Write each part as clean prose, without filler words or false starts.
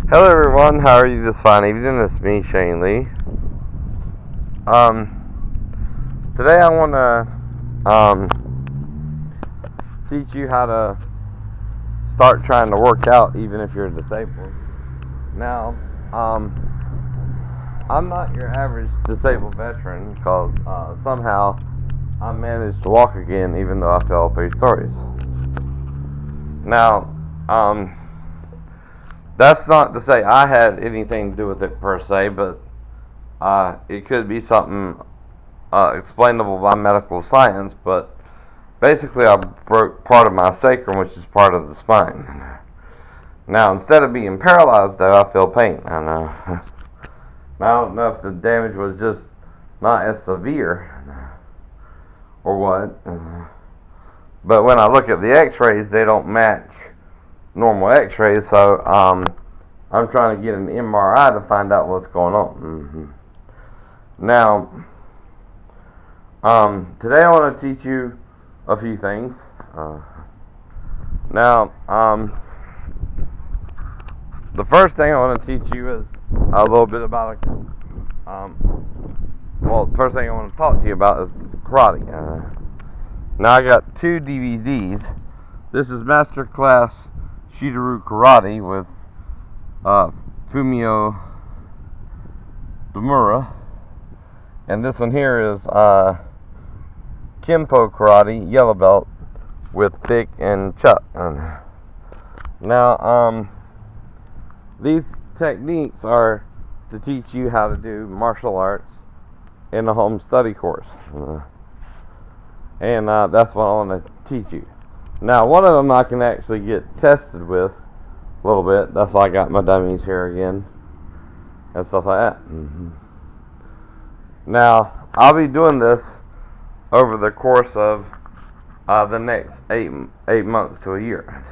Hello everyone, how are you this fine evening? It's me, Shane Lee. Today I want to teach you how to start trying to work out even if you're disabled. Now, I'm not your average disabled veteran because somehow I managed to walk again even though I fell 3 stories. Now, that's not to say I had anything to do with it per se, but it could be something explainable by medical science, but basically I broke part of my sacrum, which is part of the spine. Now, instead of being paralyzed, though, I feel pain. And I don't know if the damage was just not as severe or what. But when I look at the x-rays, they don't match normal x-rays, so I'm trying to get an MRI to find out what's going on. Now, today I want to teach you a few things. Now, the first thing I want to teach you is a little bit about the first thing I want to talk to you about is karate. Now I got 2 DVDs. This is Master Class Shito-Ryu Karate with Fumio Demura, and this one here is Kenpo Karate Yellow Belt with Thick and Chuck. Now, these techniques are to teach you how to do martial arts in a home study course. And that's what I want to teach you. Now, one of them I can actually get tested with a little bit. That's why I got my dummies here again and stuff like that. Now, I'll be doing this over the course of the next eight months to a year.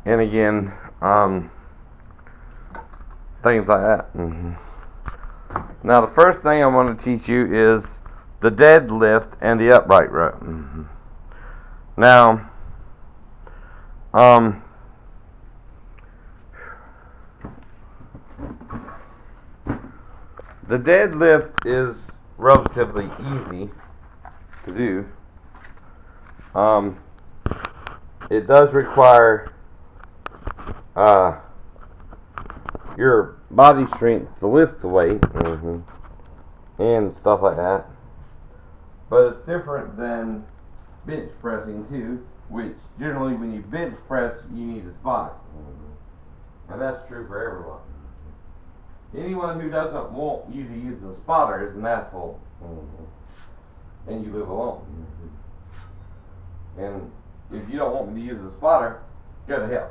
And again, things like that. Now, the first thing I want to teach you is the deadlift and the upright row. Now, the deadlift is relatively easy to do. It does require your body strength to lift the weight and stuff like that. But it's different than bench pressing too, which generally when you bench press you need a spotter. And that's true for everyone. Anyone who doesn't want you to use the spotter is an asshole. And you live alone. And if you don't want me to use the spotter, go to hell.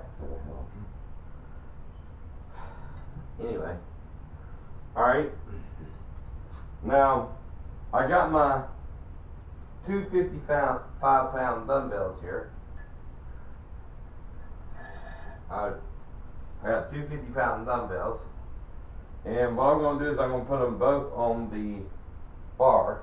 Anyway. Alright. Now, I got my 255-pound dumbbells here. I got 250-pound dumbbells. And what I'm going to do is I'm going to put them both on the bar.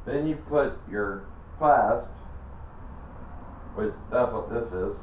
Then you put your clasp, which that's what this is.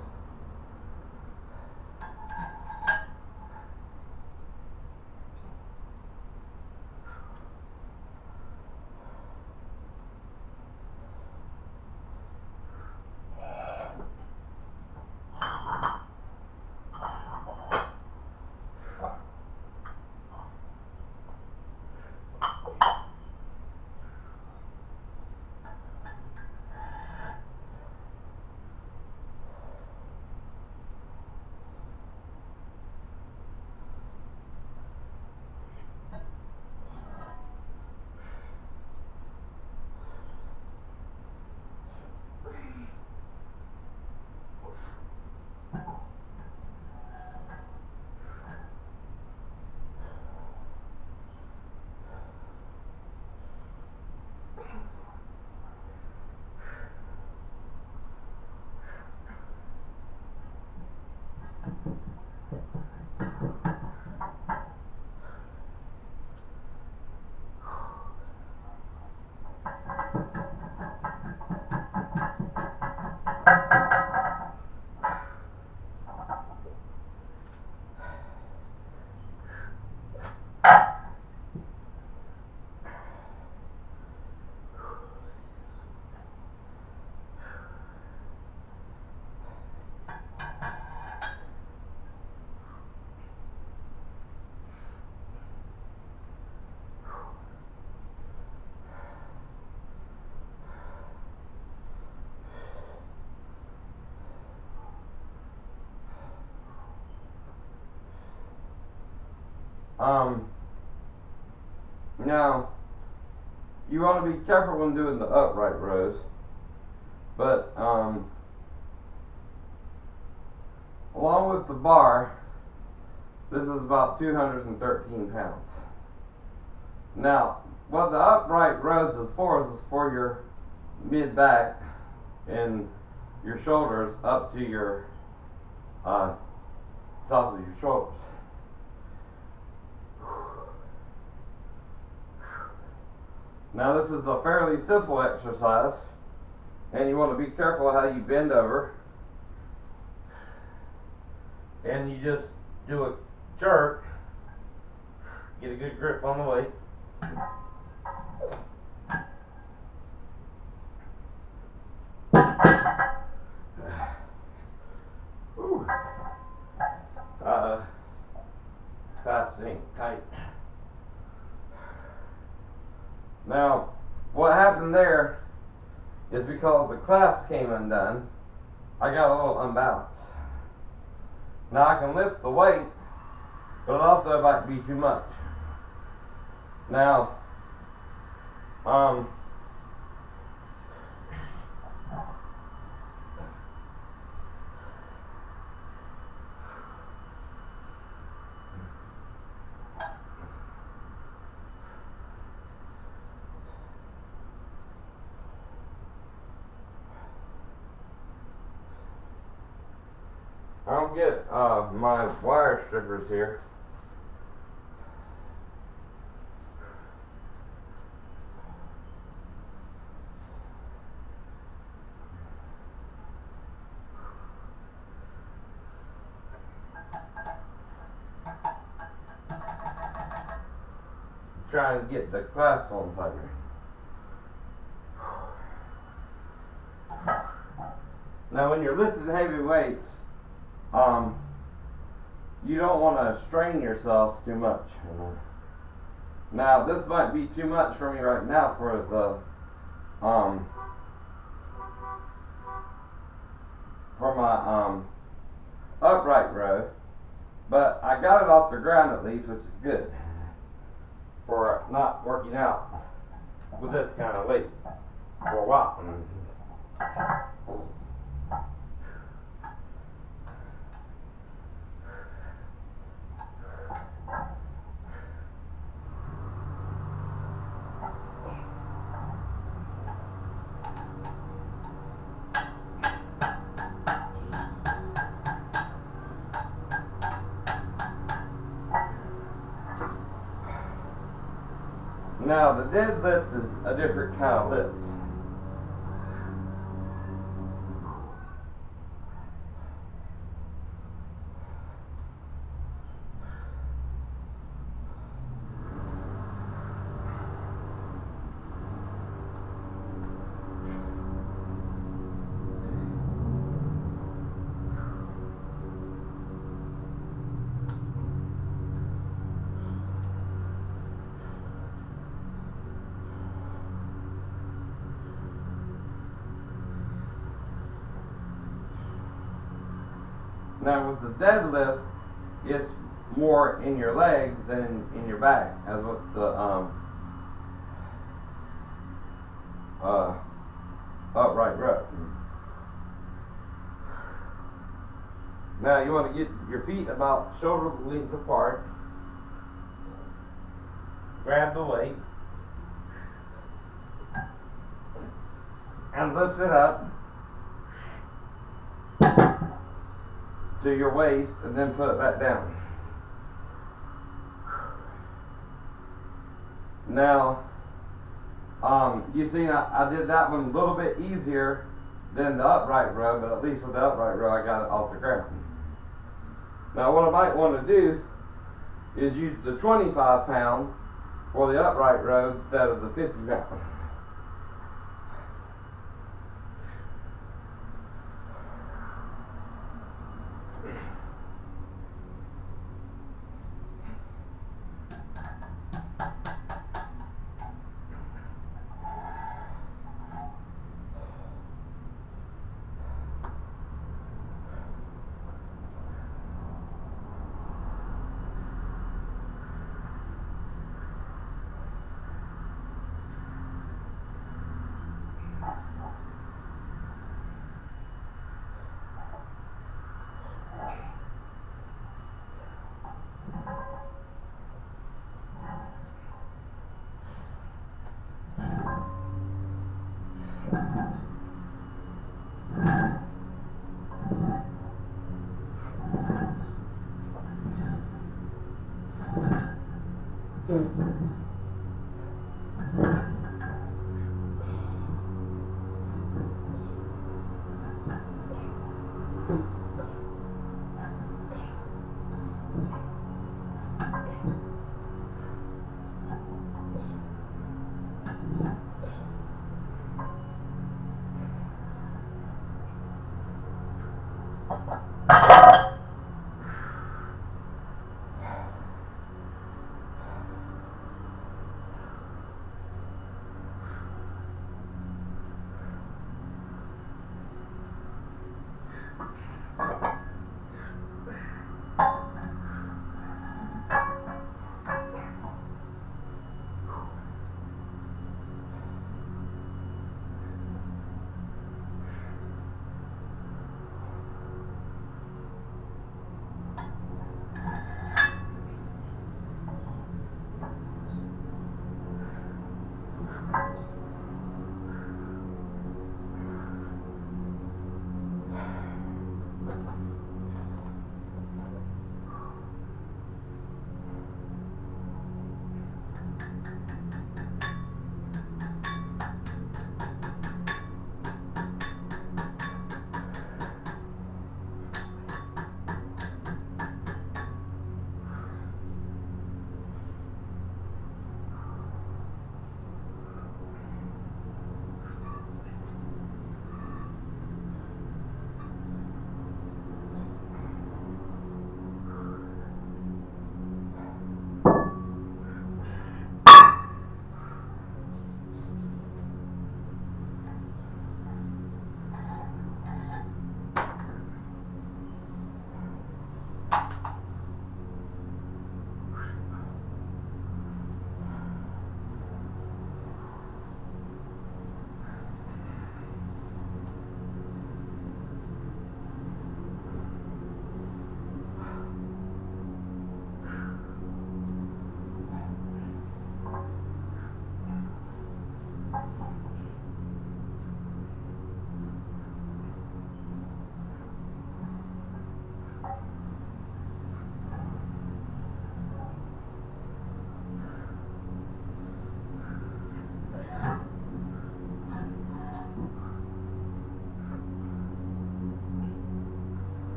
Now, you want to be careful when doing the upright rows, but along with the bar, this is about 213 pounds. Now, what the upright rows is for your mid-back and your shoulders up to your top of your shoulders. Now this is a fairly simple exercise, and you want to be careful how you bend over, and you just do a jerk, get a good grip on the weight. Fastening tight. Now, what happened there is because the clasp came undone, I got a little unbalanced. Now I can lift the weight, but it also might be too much. Now, I'll get my wire strippers here. Try and get the clasp on tighter. Now when you're lifting heavy weights, you don't want to strain yourself too much. Now this might be too much for me right now for the for my upright row, but I got it off the ground at least, which is good for not working out with this kind of weight for a while. Now the deadlift is a different kind of lift. Now with the deadlift, it's more in your legs than in your back, as with the upright row. Now you want to get your feet about shoulder length apart, grab the weight, and lift it up to your waist and then put it back down. Now, you see, I did that one a little bit easier than the upright row, but at least with the upright row I got it off the ground. Now what I might want to do is use the 25 pound for the upright row instead of the 50 pound.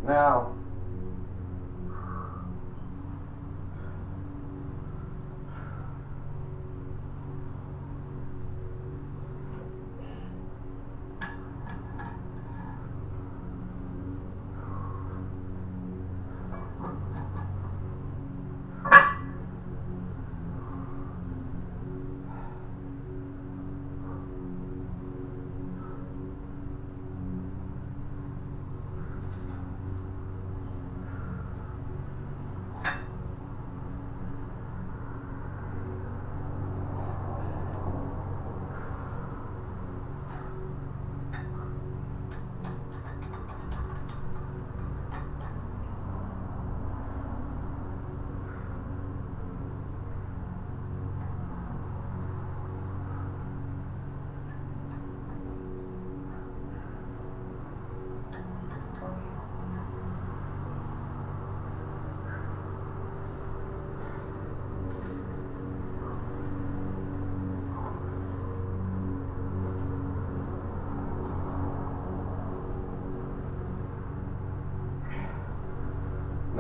Now,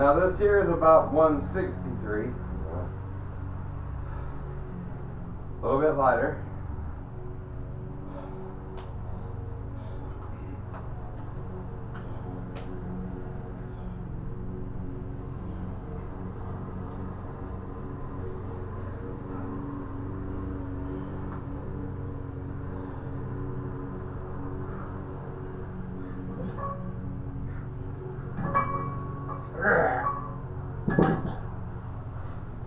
Now this here is about 163. A little bit lighter.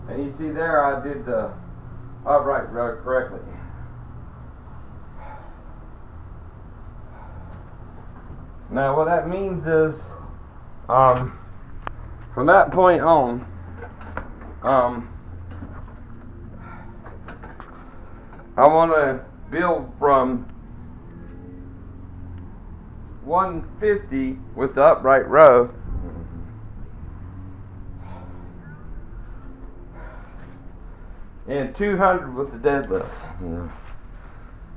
And you see there I did the upright row correctly. Now what that means is from that point on I want to build from 150 with the upright row and 200 with the deadlift. Yeah.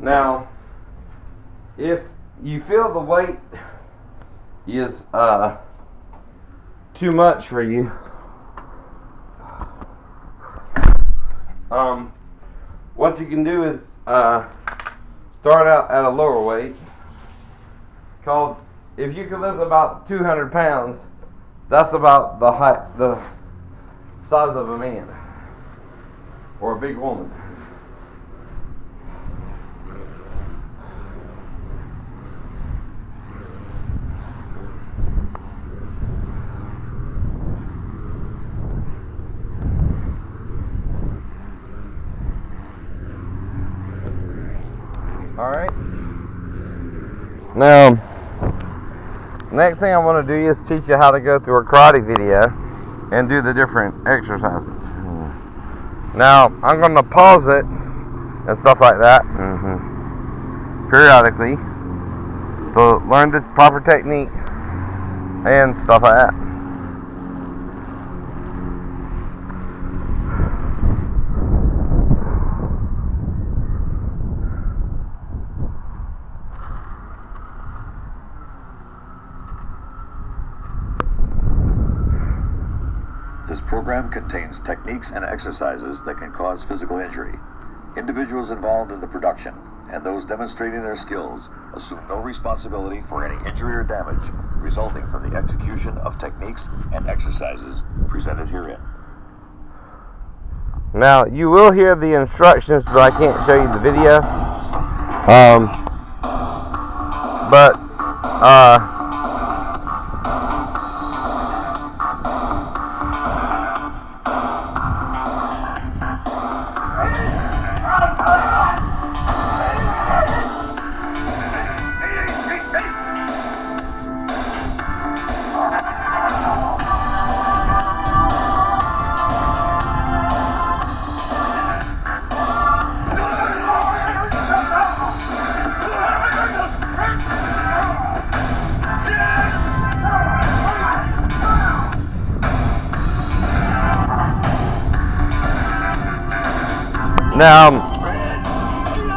Now, if you feel the weight is too much for you, what you can do is start out at a lower weight. Because if you can lift about 200 pounds, that's about the height, the size of a man or a big woman. Alright. Now, next thing I want to do is teach you how to go through a karate video and do the different exercises. Now, I'm going to pause it and stuff like that periodically to learn the proper technique and stuff like that. This program contains techniques and exercises that can cause physical injury. Individuals involved in the production and those demonstrating their skills assume no responsibility for any injury or damage resulting from the execution of techniques and exercises presented herein. Now, you will hear the instructions, but I can't show you the video. Now,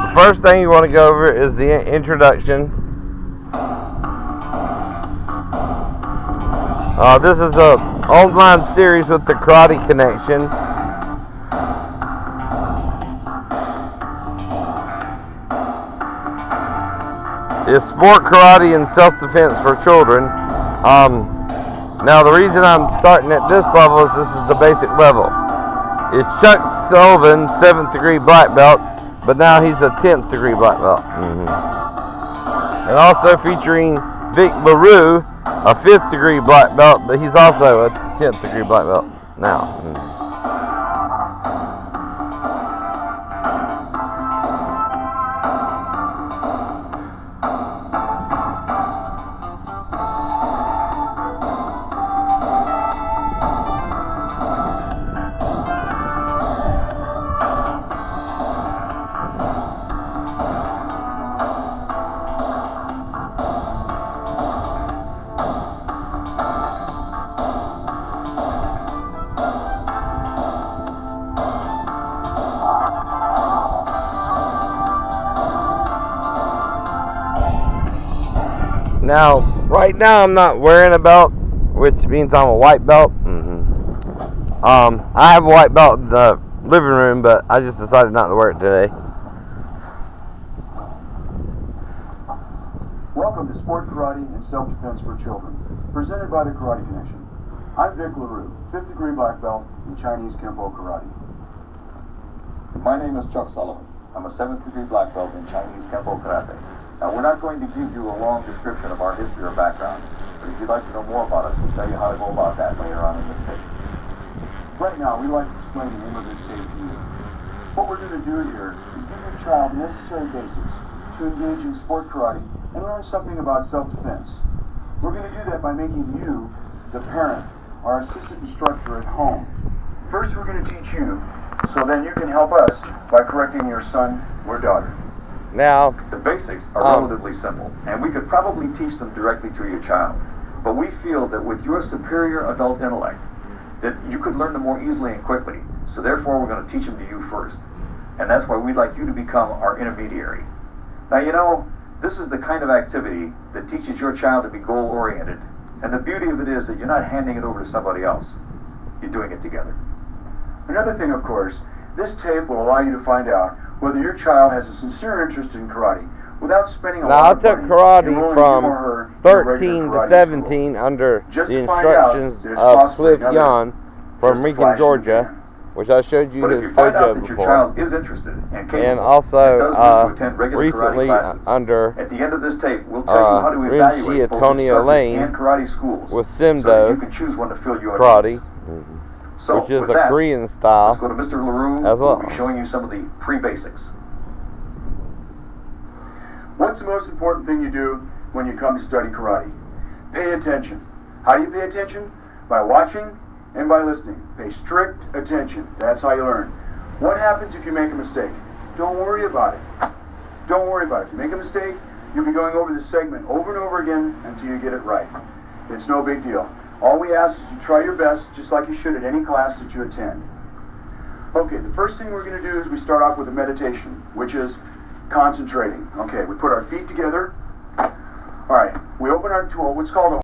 the first thing you want to go over is the introduction. This is an online series with the Karate Connection. It's sport karate and self-defense for children. Now, the reason I'm starting at this level is this is the basic level. It's Chuck Sullivan, 7th degree black belt, but now he's a 10th degree black belt. And also featuring Vic LaRue, a 5th degree black belt, but he's also a 10th degree black belt now. Now, right now I'm not wearing a belt, which means I'm a white belt. I have a white belt in the living room, but I just decided not to wear it today. Welcome to Sport Karate and Self-Defense for Children, presented by the Karate Connection. I'm Vic LaRue, 5th degree black belt in Chinese Kempo Karate. My name is Chuck Sullivan. I'm a 7th degree black belt in Chinese Kempo Karate. Now, we're not going to give you a long description of our history or background, but if you'd like to know more about us, we'll tell you how to go about that later on in this tape. Right now, we'd like to explain the aim of this tape to you. What we're going to do here is give your child necessary basics to engage in sport karate and learn something about self-defense. We're going to do that by making you, the parent, our assistant instructor at home. First, we're going to teach you, so then you can help us by correcting your son or daughter. Now, the basics are relatively simple, and we could probably teach them directly to your child. But we feel that with your superior adult intellect, that you could learn them more easily and quickly. So therefore, we're going to teach them to you first. And that's why we'd like you to become our intermediary. Now, you know, this is the kind of activity that teaches your child to be goal-oriented. And the beauty of it is that you're not handing it over to somebody else. You're doing it together. Another thing, of course, this tape will allow you to find out whether your child has a sincere interest in karate without spending a lot of money. Now, I took karate enrolling from him or her in a 13 regular to karate 17 school. under Just the to find out instructions that it's of possibly Cliff another Yon from just a Macon, flash in the Georgia, pan. which I showed you But if his you find out dojo that your before. child is interested and capable, And and also, does want to attend regular recently karate classes, under at the end of this tape, we'll tell you how to Rinchi evaluate both Antonio instructors Lane and karate schools, with so that Simdo you can choose one to fill your karate, needs. So, which is with a that, Korean let's style. go to Mr. LaRue, as who will well. be showing you some of the pre-basics. What's the most important thing you do when you come to study karate? Pay attention. How do you pay attention? By watching and by listening. Pay strict attention. That's how you learn. What happens if you make a mistake? Don't worry about it. Don't worry about it. If you make a mistake, you'll be going over this segment over and over again until you get it right. It's no big deal. All we ask is you try your best, just like you should at any class that you attend. Okay, the first thing we're going to do is we start off with a meditation, which is concentrating. Okay, we put our feet together. All right, we open our tool, what's called a